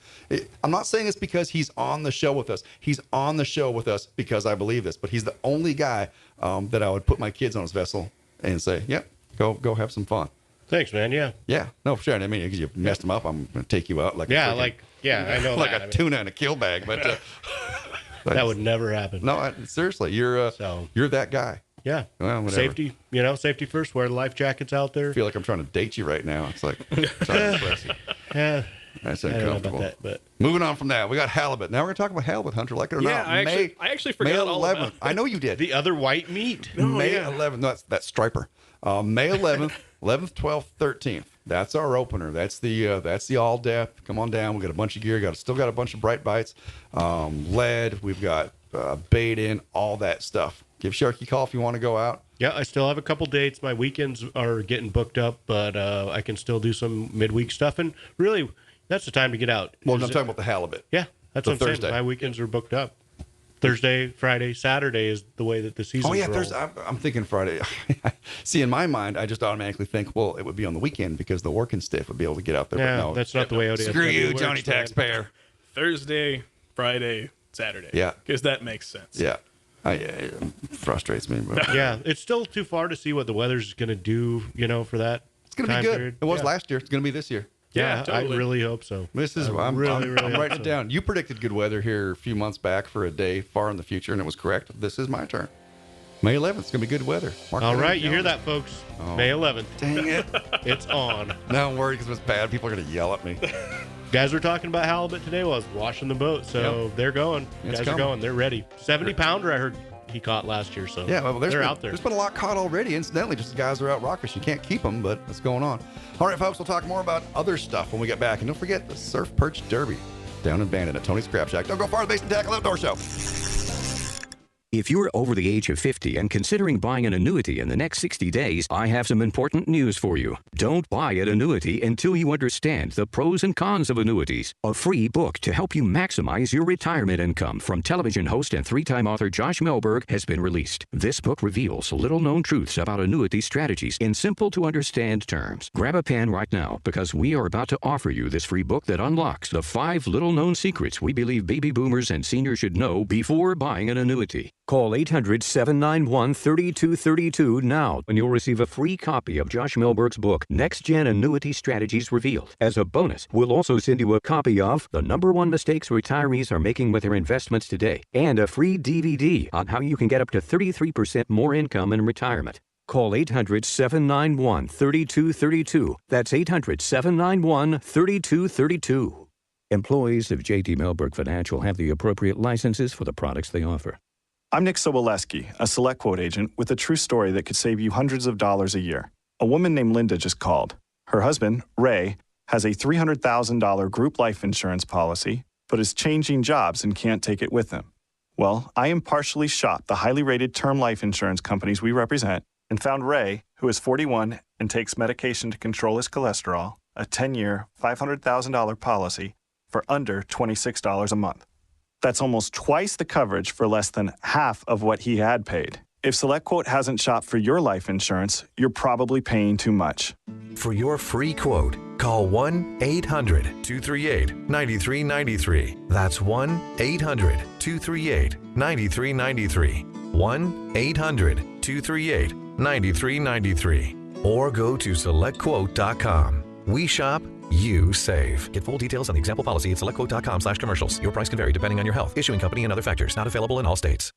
I'm not saying this because he's on the show with us. He's on the show with us because I believe this, but he's the only guy that I would put my kids on his vessel and say, yep, go have some fun. Thanks, man. Yeah. Yeah. No, for sure. I mean, because you messed them up, I'm going to take you out like I know like that. a tuna in a kill bag, but that would never happen. No, seriously, you're that guy. Yeah. Well, whatever. Safety, safety first. Wear the life jackets out there. I feel like I'm trying to date you right now. It's like trying to impress you. Yeah. That's I don't know uncomfortable. about that, but moving on from that, we got halibut. Now we're going to talk about halibut, Hunter, like it or not. I actually forgot May all 11th. about I know you did. The other white meat. May 11th. No, that's striper. May 11th, 11th, 12th, 13th. That's our opener. That's the all depth. Come on down. We got a bunch of gear. Still got a bunch of bright bites, lead. We've got bait in, all that stuff. Give Sharky a call if you want to go out. Yeah, I still have a couple dates. My weekends are getting booked up, but I can still do some midweek stuff. And really, that's the time to get out. Well, I'm talking about the halibut. Yeah, that's what I'm Thursday. saying. My weekends are booked up. Thursday, Friday, Saturday is the way that the season. Oh yeah, Thursday. I'm thinking Friday. See, in my mind, I just automatically think, well, it would be on the weekend because the working staff would be able to get out there. Yeah, but no, that's not the way it is. Screw you, Johnny Taxpayer. Thursday, Friday, Saturday. Yeah, because that makes sense. Yeah. It frustrates me, but yeah, it's still too far to see what the weather's going to do. For that. It's going to be good. Period. It was last year. It's going to be this year. Yeah, totally. I really hope so. This is I'm writing it down. You predicted good weather here a few months back for a day far in the future, and it was correct. This is my turn. May 11th. It's going to be good weather. All right, you hear that, folks? May 11th. Dang it. It's on. Now I'm worried because if it's bad, people are going to yell at me. Guys were talking about halibut today while I was washing the boat, so they're going. It's Guys coming. are going. They're ready. 70-pounder, I heard he caught last year, so yeah, well, they're out there. There's been a lot caught already. Incidentally, just the guys are out rockfish. You can't keep them, but what's going on? All right, folks, we'll talk more about other stuff when we get back. And don't forget the Surf Perch Derby down in Bandon at Tony's Crab Shack. Don't go far. The Basin Tackle Outdoor Show. If you're over the age of 50 and considering buying an annuity in the next 60 days, I have some important news for you. Don't buy an annuity until you understand the pros and cons of annuities. A free book to help you maximize your retirement income from television host and three-time author Josh Melberg has been released. This book reveals little-known truths about annuity strategies in simple-to-understand terms. Grab a pen right now because we are about to offer you this free book that unlocks the 5 little-known secrets we believe baby boomers and seniors should know before buying an annuity. Call 800-791-3232 now and you'll receive a free copy of Josh Melberg's book, Next Gen Annuity Strategies Revealed. As a bonus, we'll also send you a copy of The #1 Mistakes Retirees Are Making with Their Investments Today and a free DVD on how you can get up to 33% more income in retirement. Call 800-791-3232. That's 800-791-3232. Employees of J.D. Melberg Financial have the appropriate licenses for the products they offer. I'm Nick Soboleski, a Select Quote agent with a true story that could save you hundreds of dollars a year. A woman named Linda just called. Her husband, Ray, has a $300,000 group life insurance policy, but is changing jobs and can't take it with him. Well, I impartially shopped the highly rated term life insurance companies we represent and found Ray, who is 41 and takes medication to control his cholesterol, a 10-year, $500,000 policy for under $26 a month. That's almost twice the coverage for less than half of what he had paid. If SelectQuote hasn't shopped for your life insurance, you're probably paying too much. For your free quote, call 1-800-238-9393. That's 1-800-238-9393. 1-800-238-9393. Or go to SelectQuote.com. We shop, you save. Get full details on the example policy at SelectQuote.com/commercials. Your price can vary depending on your health, issuing company, and other factors. Not available in all states.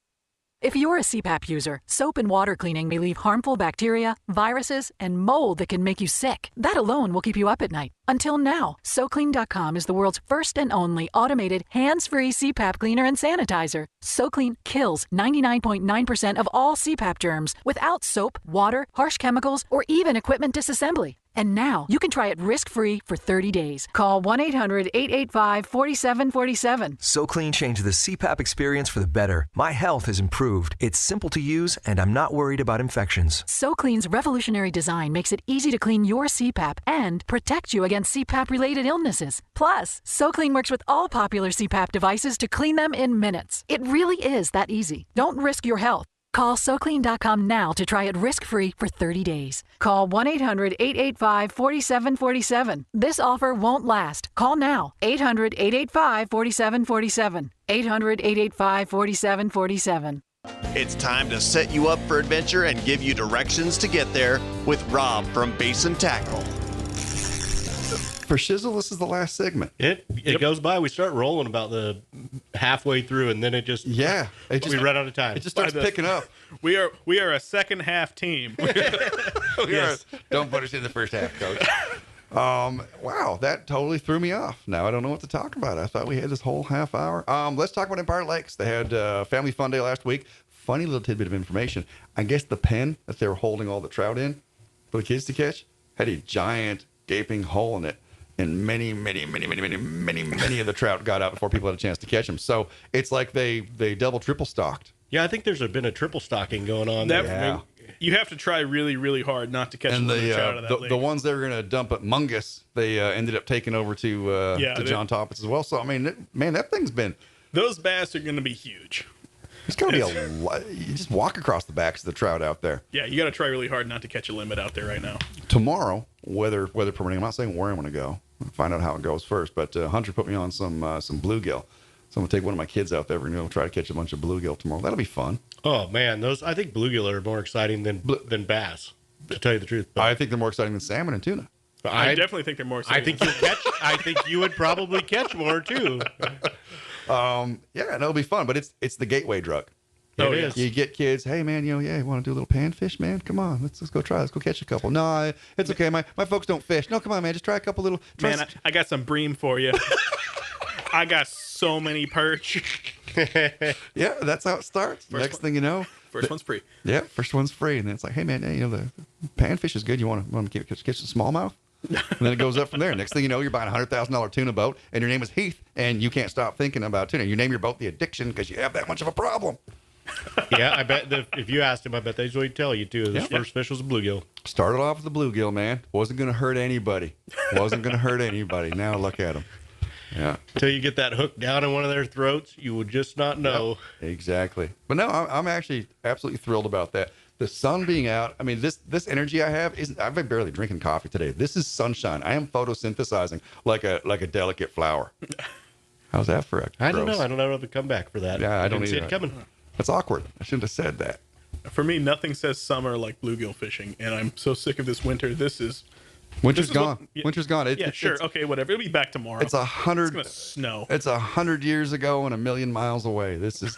If you're a CPAP user, soap and water cleaning may leave harmful bacteria, viruses, and mold that can make you sick. That alone will keep you up at night. Until now, SoClean.com is the world's first and only automated, hands-free CPAP cleaner and sanitizer. SoClean kills 99.9% of all CPAP germs without soap, water, harsh chemicals, or even equipment disassembly. And now you can try it risk-free for 30 days. Call 1-800-885-4747. SoClean changed the CPAP experience for the better. My health has improved. It's simple to use, and I'm not worried about infections. SoClean's revolutionary design makes it easy to clean your CPAP and protect you against CPAP-related illnesses. Plus, SoClean works with all popular CPAP devices to clean them in minutes. It really is that easy. Don't risk your health. Call SoClean.com now to try it risk-free for 30 days. Call 1-800-885-4747. This offer won't last. Call now. 800-885-4747. 800-885-4747. It's time to set you up for adventure and give you directions to get there with Rob from Basin Tackle. For Shizzle, this is the last segment. It goes by. We start rolling about the halfway through, and then it just we run out of time. It just starts picking up. We are a second half team. Don't put us in the first half, Coach. Wow, that totally threw me off. Now I don't know what to talk about. I thought we had this whole half hour. Let's talk about Empire Lakes. They had Family Fun Day last week. Funny little tidbit of information. I guess the pen that they were holding all the trout in for the kids to catch had a giant gaping hole in it. And many of the trout got out before people had a chance to catch them. So it's like they double, triple stocked. Yeah, I think there's been a triple stocking going on. You have to try really, really hard not to catch a trout out of that lake. The ones they were going to dump at Mungus, they ended up taking over to John Toppets as well. So, I mean, man, that thing's been... Those bass are going to be huge. It's going to be a lot. You just walk across the backs of the trout out there. Yeah, you got to try really hard not to catch a limit out there right now. Tomorrow, weather permitting, I'm not saying where I'm going to go. I'll find out how it goes first. But Hunter put me on some bluegill. So I'm going to take one of my kids out there and try to catch a bunch of bluegill tomorrow. That'll be fun. Oh, man. I think bluegill are more exciting than bass, to tell you the truth. But I think they're more exciting than salmon and tuna. I definitely think they're more exciting. I think you would probably catch more, too. Yeah, it'll be fun. But it's the gateway drug. It is. You get kids, hey, man, you want to do a little panfish, man? Come on, let's go try. Let's go catch a couple. No, it's okay. My folks don't fish. No, come on, man. Just try a couple little. Man, I got some bream for you. I got so many perch. Yeah, that's how it starts. Next thing you know. First one's free. Yeah, first one's free. And then it's like, hey, man, the panfish is good. You want to catch some smallmouth? And then it goes up from there. Next thing you know, you're buying a $100,000 tuna boat, and your name is Heath, and you can't stop thinking about tuna. You name your boat the Addiction because you have that much of a problem. Yeah, I bet if you asked him, I bet that's what he'd tell you too. His first fish was a bluegill. Started off with the bluegill, man. Wasn't going to hurt anybody. Now look at him. Yeah. Until you get that hook down in one of their throats, you would just not know. Yep, exactly. But no, I'm actually absolutely thrilled about that. The sun being out. I mean, this energy I have isn't. I've been barely drinking coffee today. This is sunshine. I am photosynthesizing like a delicate flower. How's that for a I don't know. I don't know how to come back for that. Yeah, I don't didn't see either. it coming. That's awkward. I shouldn't have said that. For me, nothing says summer like bluegill fishing, and I'm so sick of this winter. Winter's gone. Winter's gone. Okay, whatever. It'll be back tomorrow. It's 100. It's gonna snow. It's 100 years ago and a million miles away. This is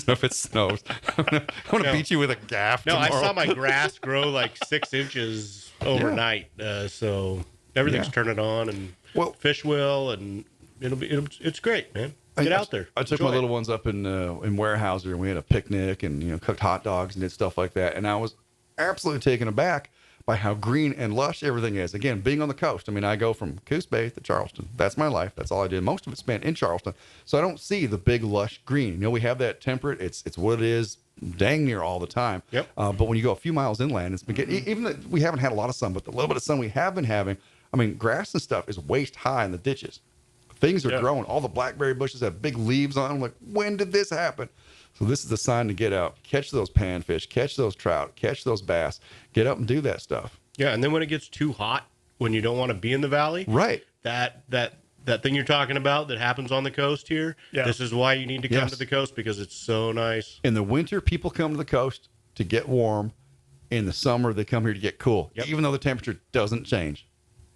if it snows. I'm gonna beat you with a gaff. No, tomorrow. I saw my grass grow like 6 inches overnight. So everything's turning on, and fish will, and it's great, man. Get out there. I took my little ones up in Weyerhaeuser, and we had a picnic and cooked hot dogs and did stuff like that. And I was absolutely taken aback by how green and lush everything is. Again, being on the coast. I mean, I go from Coos Bay to Charleston. That's my life. That's all I did. Most of it spent in Charleston. So I don't see the big lush green. We have that temperate. It's what it is dang near all the time. Yep. But when you go a few miles inland, it's been getting, even though we haven't had a lot of sun, but the little bit of sun we have been having, I mean, grass and stuff is waist high in the ditches. Things are growing. All the blackberry bushes have big leaves on them. Like, when did this happen? So this is the sign to get out, catch those panfish, catch those trout, catch those bass, get up and do that stuff. Yeah, and then when it gets too hot, when you don't want to be in the valley, right? That thing you're talking about that happens on the coast here. Yeah. This is why you need to come to the coast, because it's so nice. In the winter, people come to the coast to get warm. In the summer, they come here to get cool, even though the temperature doesn't change.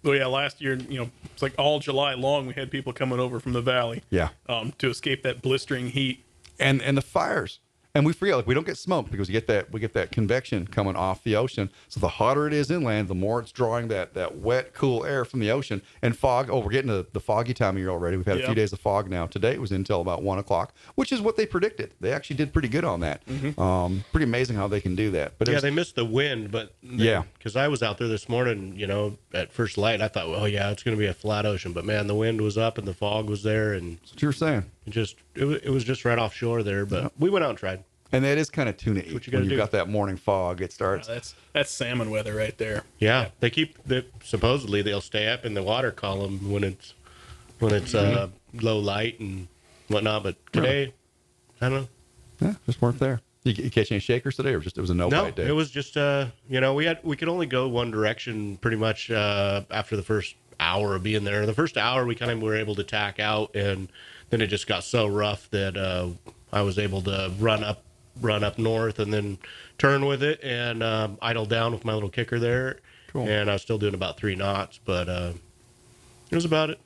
Well, yeah, last year, it's like all July long, we had people coming over from the valley. Yeah. To escape that blistering heat. And the fires. And we forget, like, we don't get smoke because we get that convection coming off the ocean. So the hotter it is inland, the more it's drawing that wet, cool air from the ocean. And fog, we're getting to the foggy time of year already. We've had a few days of fog now. Today it was until about 1 o'clock, which is what they predicted. They actually did pretty good on that. Pretty amazing how they can do that. But they missed the wind, but because I was out there this morning, at first light, I thought, well, yeah, it's going to be a flat ocean. But man, the wind was up and the fog was there, and that's what you were saying. It was just right offshore there, but we went out and tried. And that is kind of tuna-y. When you've got that morning fog, it starts. That's salmon weather right there. Yeah, supposedly they'll stay up in the water column when it's low light and whatnot. But today, I don't know. Yeah, just weren't there. You catch any shakers today, or it was a no-bite day? It was just we could only go one direction pretty much after the first hour of being there. The first hour we kind of were able to tack out, and then it just got so rough that I was able to run up north and then turn with it and idle down with my little kicker there. Cool. And I was still doing about 3 knots, but it was about it.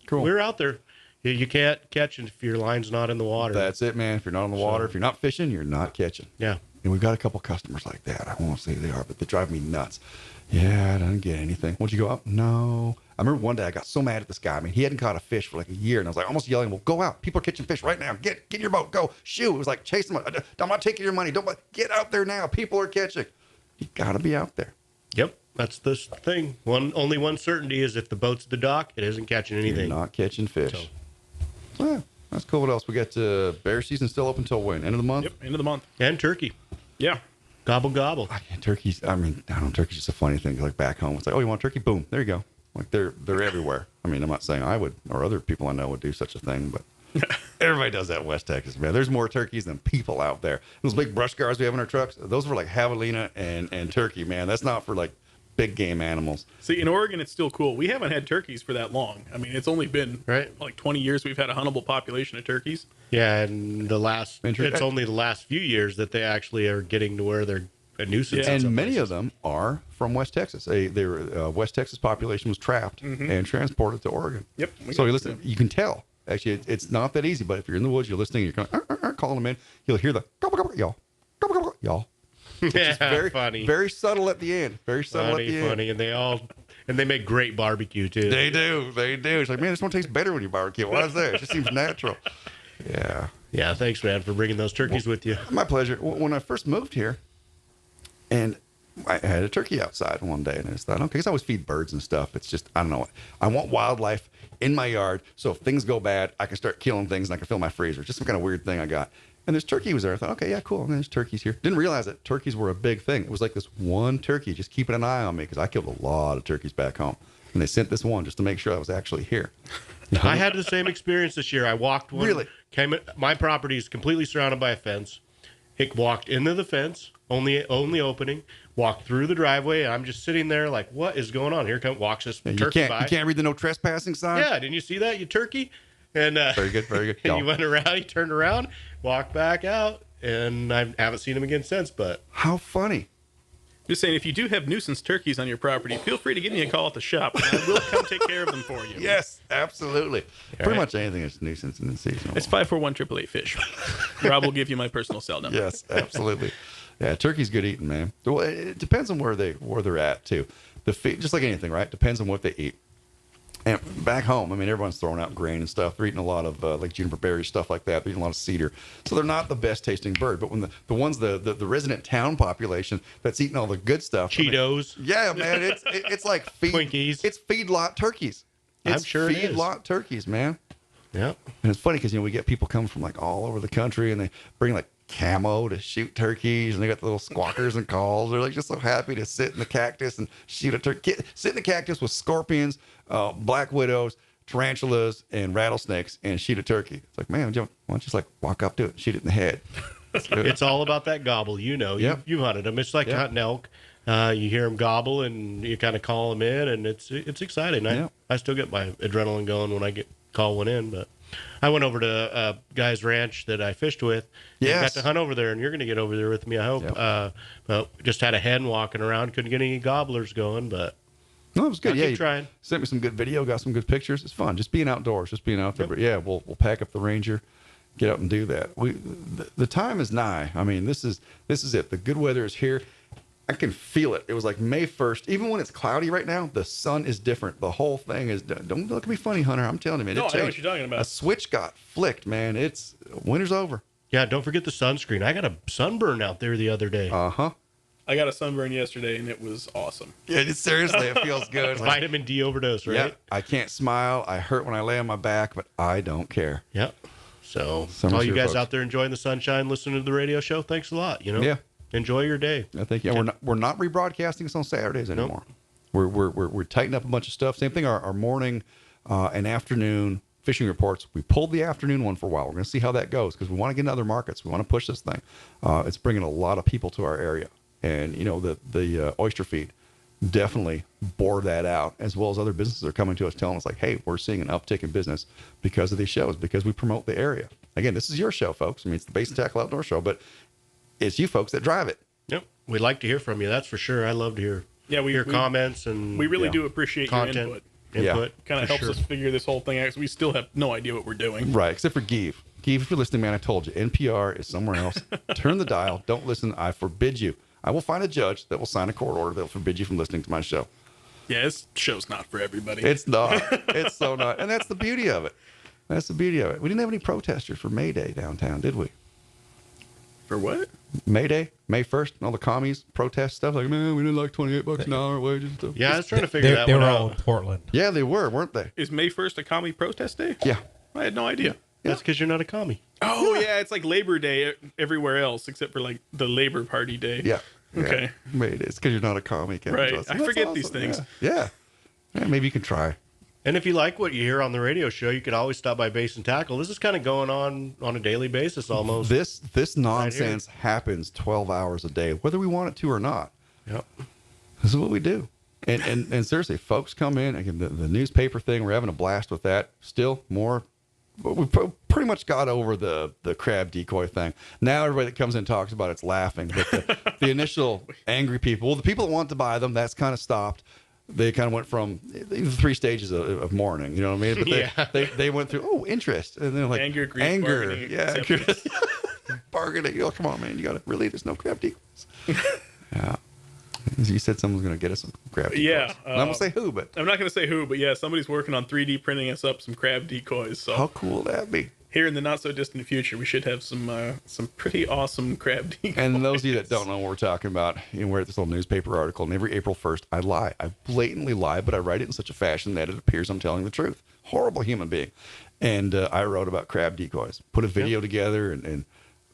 Cool. We were out there. You can't catch if your line's not in the water. That's it, man. If you're not in the water, if you're not fishing, you're not catching. Yeah. And we've got a couple customers like that. I won't say who they are, but they drive me nuts. Yeah, I didn't get anything. Won't you go out? No. I remember one day I got so mad at this guy. I mean, he hadn't caught a fish for like a year, and I was like almost yelling, "Well, go out! People are catching fish right now. Get in your boat. Go shoot!" It was like chase them. I'm not taking your money. Don't get out there now. People are catching. You got to be out there. Yep, that's the thing. Only one certainty is if the boat's at the dock, it isn't catching anything. You're not catching fish. So, yeah, that's cool. What else? We got bear season still open until when? End of the month. Yep, end of the month. And turkey. Yeah. Gobble gobble. Turkeys. I mean, I don't know. Turkey's just a funny thing. Like back home, it's like, oh, you want turkey? Boom, there you go. Like they're everywhere. I mean, I'm not saying I would or other people I know would do such a thing, but everybody does that in West Texas, man. There's more turkeys than people out there. Those big brush cars we have in our trucks, those were like javelina and turkey, man. That's not for like big game animals. See, in Oregon, it's still cool. We haven't had turkeys for that long. I mean, it's only been like 20 years we've had a huntable population of turkeys. Yeah, and it's only the last few years that they actually are getting to where they're a nuisance. Yeah. And many of them are from West Texas. Their West Texas population was trapped and transported to Oregon. Yep. So you can tell. Actually, it's not that easy, but if you're in the woods, you're listening, you're going, calling them in, you'll hear the gobble, gobble, y'all, gobble, gobble, y'all. Which is very funny. Very subtle at the end. Very subtle at the end. Funny, and they make great barbecue too. They do. It's like, man, this one tastes better when you barbecue. Why is that? It just seems natural. Yeah. Yeah, thanks, man, for bringing those turkeys with you. My pleasure. When I first moved here, and I had a turkey outside one day, and I just thought, okay, because I always feed birds and stuff. It's just, I don't know. I want wildlife in my yard, so if things go bad, I can start killing things and I can fill my freezer. Just some kind of weird thing I got. And this turkey was there. I thought, okay, yeah, cool. And there's turkeys here. Didn't realize that turkeys were a big thing. It was like this one turkey just keeping an eye on me because I killed a lot of turkeys back home. And they sent this one just to make sure I was actually here. I had the same experience this year. I walked one. Really? My property is completely surrounded by a fence. It walked into the fence, only opening, walked through the driveway, and I'm just sitting there like, what is going on? Here walks this turkey by. You can't read the no trespassing sign? Yeah, didn't you see that, you turkey? And very good. And he went around, he turned around, walked back out, and I haven't seen him again since. But how funny. Just saying, if you do have nuisance turkeys on your property, feel free to give me a call at the shop, and I will come take care of them for you. Yes, absolutely. Pretty much anything that's nuisance in the season. It's 541-888 fish. Rob will give you my personal cell number. Yes, absolutely. Yeah, turkey's good eating, man. Well, it depends on where they're at too. Just like anything, right? Depends on what they eat. And back home, I mean, everyone's throwing out grain and stuff. They're eating a lot of like juniper berries, stuff like that. They're eating a lot of cedar. So they're not the best tasting bird. But when the ones, the resident town population that's eating all the good stuff. Cheetos. I mean, yeah, man. It's like Twinkies. It's feedlot turkeys. I'm sure it is. Feedlot turkeys, man. Yeah. And it's funny because, we get people coming from like all over the country and they bring like camo to shoot turkeys, and they got the little squawkers and calls. They're like just so happy to sit in the cactus and shoot a turkey. Sit in the cactus with scorpions, black widows, tarantulas, and rattlesnakes, and shoot a turkey. It's like, man, why don't you just like walk up to it and shoot it in the head? It's all about that gobble. Yep. You've hunted them. It's like hunting elk. You hear them gobble, and you kind of call them in, and it's exciting. I still get my adrenaline going when I call one in, but I went over to a guy's ranch that I fished with. Yes. Got to hunt over there, and you're going to get over there with me, I hope. Yep. But just had a hen walking around. Couldn't get any gobblers going, but no, it was good. I'll keep trying. Sent me some good video, got some good pictures. It's fun. Just being outdoors, just being out there. Yep. But yeah, we'll pack up the Ranger get out and do that. The time is nigh. I mean, this is it. The good weather is here. I can feel it. It was like May 1st. Even when it's cloudy right now, the sun is different. The whole thing is, don't look at me funny, Hunter. I'm telling you, man. No, I know what you're talking about. A switch got flicked, man. Winter's over. Yeah, don't forget the sunscreen. I got a sunburn out there the other day. Uh-huh. I got a sunburn yesterday, and it was awesome. Yeah, seriously, it feels good. Vitamin D overdose, right? Yeah, I can't smile. I hurt when I lay on my back, but I don't care. Yep. So, Summer's all you here, guys folks. out there enjoying the sunshine, listening to the radio show, thanks a lot. Yeah. Enjoy your day. I think we're not rebroadcasting this on Saturdays anymore. Nope. We're tightening up a bunch of stuff. Same thing. Our morning and afternoon fishing reports. We pulled the afternoon one for a while. We're going to see how that goes because we want to get into other markets. We want to push this thing. It's bringing a lot of people to our area, and the oyster feed definitely bore that out, as well as other businesses are coming to us telling us like, hey, we're seeing an uptick in business because of these shows, because we promote the area. Again, this is your show, folks. I mean, it's the Basin Tackle Outdoor Show, but it's you folks that drive it. Yep. We'd like to hear from you. That's for sure. I love to hear hear comments and we really do appreciate content. your input. Input kind of helps us figure this whole thing out because we still have no idea what we're doing. Right, except for Geeve. Geeve, if you're listening, man, I told you, NPR is somewhere else. Turn the dial. Don't listen. I forbid you. I will find a judge that will sign a court order that will forbid you from listening to my show. Yeah, this show's not for everybody. It's not. It's so not. And that's the beauty of it. That's the beauty of it. We didn't have any protesters for May Day downtown, did we? For what? May Day, May 1st, and all the commies protest stuff. Like, man, we didn't like $28 an hour wages and stuff. Yeah, I was trying to figure that They one were out. all in Portland. Yeah, they were, weren't they? Is May 1st a commie protest day? Yeah. I had no idea. That's because you're not a commie. Oh, yeah, it's like Labor Day everywhere else except for like the Labor Party Day. Yeah. Okay. May Day. It's because you're not a commie. Kevin Right. Johnson. I That's forget awesome. these things. Yeah. Yeah, maybe you can try. And if you like what you hear on the radio show, you could always stop by Basin Tackle. This is kind of going on a daily basis almost. This nonsense happens 12 hours a day, whether we want it to or not. Yep. This is what we do. And seriously, folks come in, again, the newspaper thing, we're having a blast with that. Still more, but we pretty much got over the crab decoy thing. Now everybody that comes in and talks about it's laughing. But the initial angry people, well, the people that want to buy them, that's kind of stopped. They kind of went from the 3 stages of mourning, you know what I mean? But they went through, interest. And then like anger, grief, bargaining, yeah, bargaining. Oh, come on, man. You got to really, there's no crab decoys. Yeah. You said someone's going to get us some crab decoys. Yeah. I'm going to say who, but. I'm not going to say who, but yeah, somebody's working on 3D printing us up some crab decoys. So how cool would that be? Here in the not so distant future, we should have some pretty awesome crab decoys. And those of you that don't know what we're talking about, we're at this little newspaper article, and every April 1st, I lie. I blatantly lie, but I write it in such a fashion that it appears I'm telling the truth. Horrible human being. And I wrote about crab decoys, put a video together, and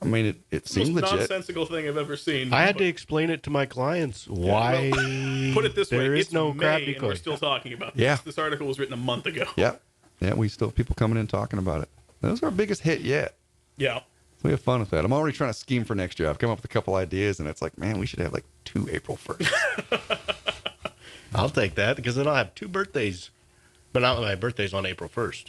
I mean, it seemed most legit. nonsensical thing I've ever seen. I had to explain it to my clients why. Put it this way: there is it's no May, crab and decoy. we're still talking about this. Yeah. This article was written a month ago. Yeah. We still people coming in talking about it. That was our biggest hit yet. Yeah. We have fun with that. I'm already trying to scheme for next year. I've come up with a couple ideas, and it's like, man, we should have like 2 April 1st. I'll take that because then I'll have 2 birthdays, but not my birthday's on April 1st.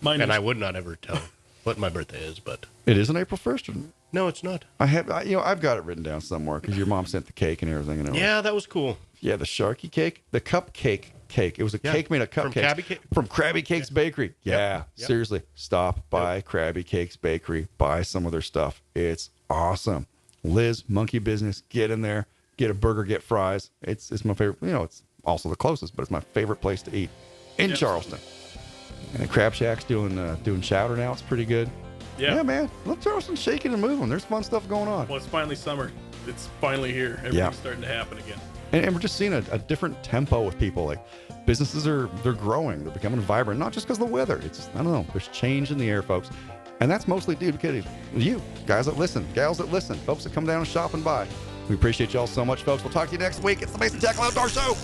I would not ever tell what my birthday is, but It is on April 1st. no, it's not. I've got it written down somewhere because your mom sent the cake and everything. And Yeah, that was cool. Yeah, the Sharky cake, the cupcake cake. It was a cake made of cupcakes from Krabby Cakes Bakery. Yeah, Yep. seriously, stop by Krabby Cakes Bakery, buy some of their stuff. It's awesome. Liz, Monkey Business, get in there, get a burger, get fries. It's my favorite. It's also the closest, but it's my favorite place to eat in Charleston. And the Crab Shack's doing chowder now. It's pretty good. Yeah, man. Look, Charleston's shaking and moving. There's fun stuff going on. Well, it's finally summer. It's finally here. Everything's starting to happen again. And we're just seeing a different tempo with people. Like businesses they're growing, they're becoming vibrant, not just because of the weather. It's just, I don't know, there's change in the air, folks. And that's mostly due to you guys that listen, gals that listen, folks that come down and shop and buy. We appreciate y'all so much, folks. We'll talk to you next week. It's the Basin Tackle Outdoor Show.